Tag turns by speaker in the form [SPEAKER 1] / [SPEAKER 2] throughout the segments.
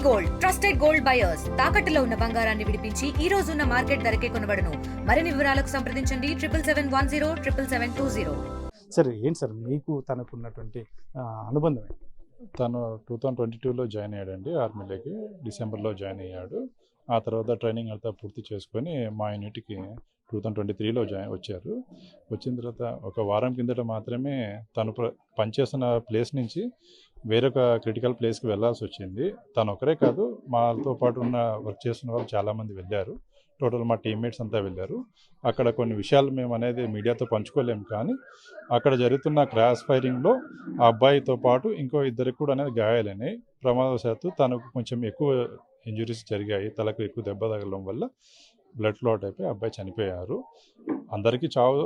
[SPEAKER 1] Gold trusted gold buyers తాకట్టులో ఉన్న బంగారాన్ని విడిపించి ఈ రోజు ఉన్న మార్కెట్ ధరకే కొనబడును. మరిన్ని వివరాలకు సంప్రదించండి 7771077720.
[SPEAKER 2] సరే ఏంటి సార్ మీకు తనకున్నటువంటి అనుబంధం?
[SPEAKER 3] తను 2022లో జాయిన్ అయ్యాడండి, ఆర్మీలోకి డిసెంబర్లో జాయిన్ అయ్యాడు. ఆ తర్వాత ట్రైనింగ్ అంతా పూర్తి చేసుకొని మా యూనిట్కి 2023లో వచ్చారు. వచ్చిన తర్వాత ఒక వారం కిందట మాత్రమే తను పనిచేస్తున్న ప్లేస్ నుంచి వేరొక క్రిటికల్ ప్లేస్కి వెళ్ళాల్సి వచ్చింది. తను ఒకరే కాదు, మాతో పాటు ఉన్న వర్క్ చేస్తున్న వాళ్ళు చాలామంది వెళ్ళారు. టోటల్ మా టీమ్మేట్స్ అంతా వెళ్ళారు. అక్కడ కొన్ని విషయాలు మేము అనేది మీడియాతో పంచుకోలేము, కానీ అక్కడ జరుగుతున్న క్రాస్ ఫైరింగ్లో ఆ అబ్బాయితో పాటు ఇంకో ఇద్దరికి కూడా అనేది గాయాలైనాయి. ప్రమాదవశాత్తు తనకు కొంచెం ఎక్కువ ఇంజురీస్ జరిగాయి. తలకు ఎక్కువ దెబ్బ తగలడం వల్ల బ్లడ్ క్లాట్ అయిపోయి అబ్బాయి చనిపోయారు. అందరికీ చావు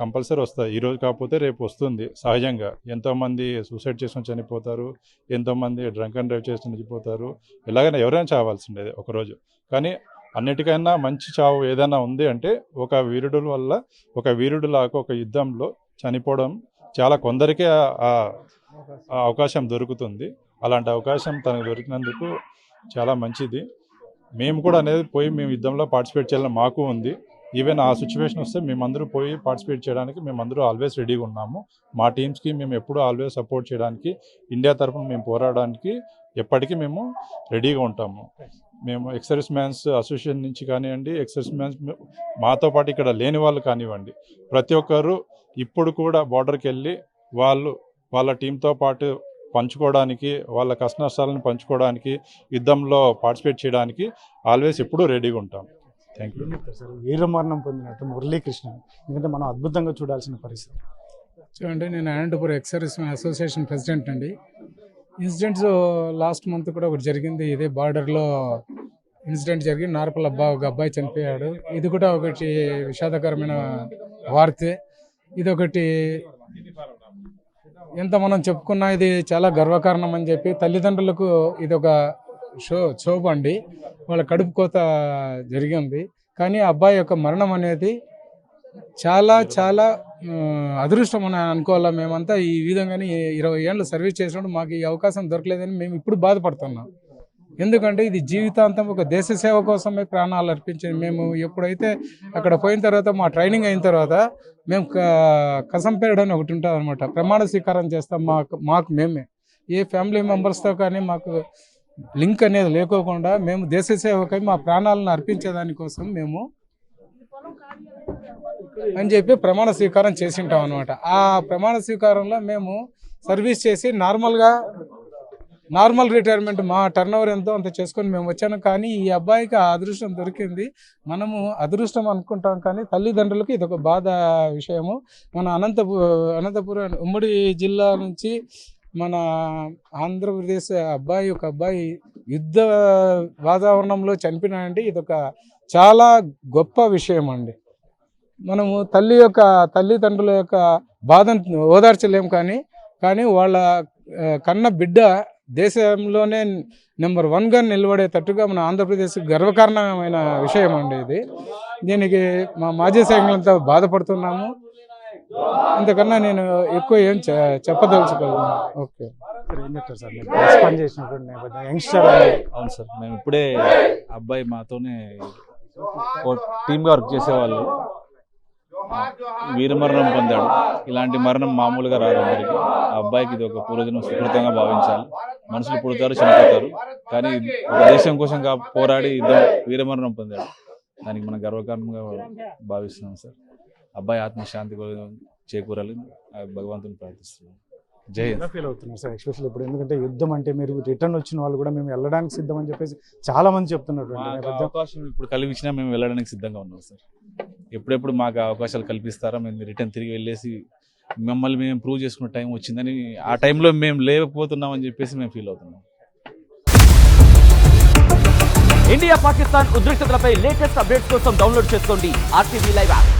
[SPEAKER 3] కంపల్సరీ వస్తుంది, ఈరోజు కాకపోతే రేపు వస్తుంది సహజంగా. ఎంతోమంది సూసైడ్ చేసుకొని చనిపోతారు, ఎంతోమంది డ్రంక్ అండ్ డ్రైవ్ చేసుకుని చనిపోతారు. ఎలాగైనా ఎవరైనా చావాల్సిండేది ఒకరోజు. కానీ అన్నిటికైనా మంచి చావు ఏదైనా ఉంది అంటే ఒక వీరుడు వల్ల, ఒక వీరుడులాగా ఒక యుద్ధంలో చనిపోవడం చాలా కొందరికే ఆ అవకాశం దొరుకుతుంది. అలాంటి అవకాశం తనకు దొరికినందుకు చాలా మంచిది. మేము కూడా అనేది పోయి మేము యుద్ధంలో పార్టిసిపేట్ చేయాలని మాకు ఉంది. ఈవెన్ ఆ సిచ్యువేషన్ వస్తే మేమందరూ పోయి పార్టిసిపేట్ చేయడానికి మేమందరూ ఆల్వేస్ రెడీగా ఉన్నాము. మా టీమ్స్కి మేము ఎప్పుడూ ఆల్వేస్ సపోర్ట్ చేయడానికి, ఇండియా తరఫున మేము పోరాడడానికి ఎప్పటికీ మేము రెడీగా ఉంటాము. మేము ఎక్సర్విస్ మ్యాన్స్ అసోసియేషన్ నుంచి కానివ్వండి, ఎక్సర్విస్ మ్యాన్స్ మాతో పాటు ఇక్కడ లేని వాళ్ళు కానివ్వండి, ప్రతి ఒక్కరు ఇప్పుడు కూడా బార్డర్కి వెళ్ళి వాళ్ళ టీంతో పాటు పంచుకోవడానికి, వాళ్ళ కష్ట నష్టాలను పంచుకోవడానికి, యుద్ధంలో పార్టిసిపేట్ చేయడానికి ఆల్వేస్ ఎప్పుడూ రెడీగా ఉంటాం. Thank you
[SPEAKER 2] sir. వీరమరణం పొందినట్టు మురళీకృష్ణ, ఎందుకంటే మనం అద్భుతంగా చూడాల్సిన పరిస్థితి.
[SPEAKER 4] చూడండి, నేను అనంతపురం ఎక్సర్విస్ అసోసియేషన్ ప్రెసిడెంట్ అండి. ఇన్సిడెంట్స్ లాస్ట్ మంత్ కూడా ఒకటి జరిగింది. ఇదే బార్డర్లో ఇన్సిడెంట్ జరిగి నార్పల్ ఒక అబ్బాయి చనిపోయాడు. ఇది కూడా ఒకటి విషాదకరమైన వార్తే. ఇదొకటి ఎంత మనం చెప్పుకున్నా ఇది చాలా గర్వకారణం అని చెప్పి తల్లిదండ్రులకు ఇది ఒక శోభ అండి. వాళ్ళ కడుపు కోత జరిగింది. కానీ ఆ అబ్బాయి యొక్క మరణం అనేది చాలా చాలా అదృష్టం అని అనుకోవాలా. మేమంతా ఈ విధంగానే 20 ఏళ్ళు సర్వీస్ చేసినప్పుడు మాకు ఈ అవకాశం దొరకలేదని మేము ఇప్పుడు బాధపడుతున్నాం. ఎందుకంటే ఇది జీవితాంతం ఒక దేశ సేవ కోసమే ప్రాణాలు అర్పించింది. మేము ఎప్పుడైతే అక్కడ పోయిన తర్వాత మా ట్రైనింగ్ అయిన తర్వాత మేము కసం పీరియడ్ అని ఒకటి ఉంటుంది అనమాట. ప్రమాణ స్వీకారం చేస్తాం. మాకు మేమే ఏ ఫ్యామిలీ మెంబర్స్తో కానీ మాకు లింక్ అనేది లేకోకుండా మేము దేశ సేవకై మా ప్రాణాలను అర్పించేదానికోసం మేము అని చెప్పి ప్రమాణ స్వీకారం చేసింటాం అనమాట. ఆ ప్రమాణ స్వీకారంలో మేము సర్వీస్ చేసి నార్మల్ రిటైర్మెంట్ మా టర్న్ ఓవర్ ఎంతో అంత చేసుకొని మేము వచ్చాను. కానీ ఈ అబ్బాయికి ఆ అదృష్టం దొరికింది. మనము అదృష్టం అనుకుంటాం, కానీ తల్లిదండ్రులకు ఇది ఒక బాధ విషయము. మన అనంతపురం ఉమ్మడి జిల్లా నుంచి మన ఆంధ్రప్రదేశ్ ఒక అబ్బాయి యుద్ధ వాతావరణంలో చనిపోయినాడంటే ఇదొక చాలా గొప్ప విషయం అండి. మనము తల్లిదండ్రుల యొక్క బాధను ఓదార్చలేము, కానీ వాళ్ళ కన్న బిడ్డ దేశంలోనే నెంబర్ 1గా నిలబడేటట్టుగా మన ఆంధ్రప్రదేశ్ గర్వకారణమైన విషయం అండి ఇది. దీనికి మా మాజీ సైనికులంతా బాధపడుతున్నాము. ఇంతకన్నా నేను ఎక్కువ ఏం చెప్పదలుచుకోలేదు. ఓకే
[SPEAKER 2] సార్, రెస్పాండ్ చేసినటువంటి యంగ్స్టర్.
[SPEAKER 5] అవును సార్, మేము ఇప్పుడే అబ్బాయి మాతోనే టీమ్గా వర్క్ చేసేవాళ్ళు వీరమరణం పొందాడు. ఇలాంటి మరణం మామూలుగా రాదు అందరికి. ఆ అబ్బాయికి ఇది ఒక పూర్వజన్మ సుకృతంగా భావించాలి. మనుషులు పుడతారు, చనిపోతారు, కానీ ఒక దేశం కోసం పోరాడి వీరమరణం పొందాడు. దానికి మనం గర్వకారణంగా భావిస్తున్నాం సార్. అబ్బాయి ఆత్మశాంతి చేకూరాలని భగవంతుని ప్రార్థిస్తున్నాం. జై హింద్.
[SPEAKER 2] ఫీల్ అవుతున్నారు సార్, ఎస్పెషల్లీ ఇప్పుడు, ఎందుకంటే యుద్ధం అంటే మీరు రిటర్న్ వచ్చిన వాళ్ళు కూడా మేము వెళ్ళడానికి సిద్ధం అని చెప్పేసి చాలా మంది చెప్తున్నారు.
[SPEAKER 5] అవకాశం ఇప్పుడు కల్పించినా మేము వెళ్ళడానికి సిద్ధంగా ఉన్నాం సార్. ఎప్పుడెప్పుడు మాకు అవకాశాలు కల్పిస్తారా, మేము రిటర్న్ తిరిగి వెళ్ళేసి మమ్మల్ని మేము ప్రూవ్ చేసుకునే టైం వచ్చిందని, ఆ టైంలో మేము లేకపోతున్నామని చెప్పేసి మేము ఫీల్ అవుతున్నాం.
[SPEAKER 6] ఇండియా పాకిస్తాన్ ఉద్రిక్తతలపై లేటెస్ట్ అప్డేట్స్ కోసం డౌన్లోడ్ చేసుకోండి RTV లైవ్ యాప్.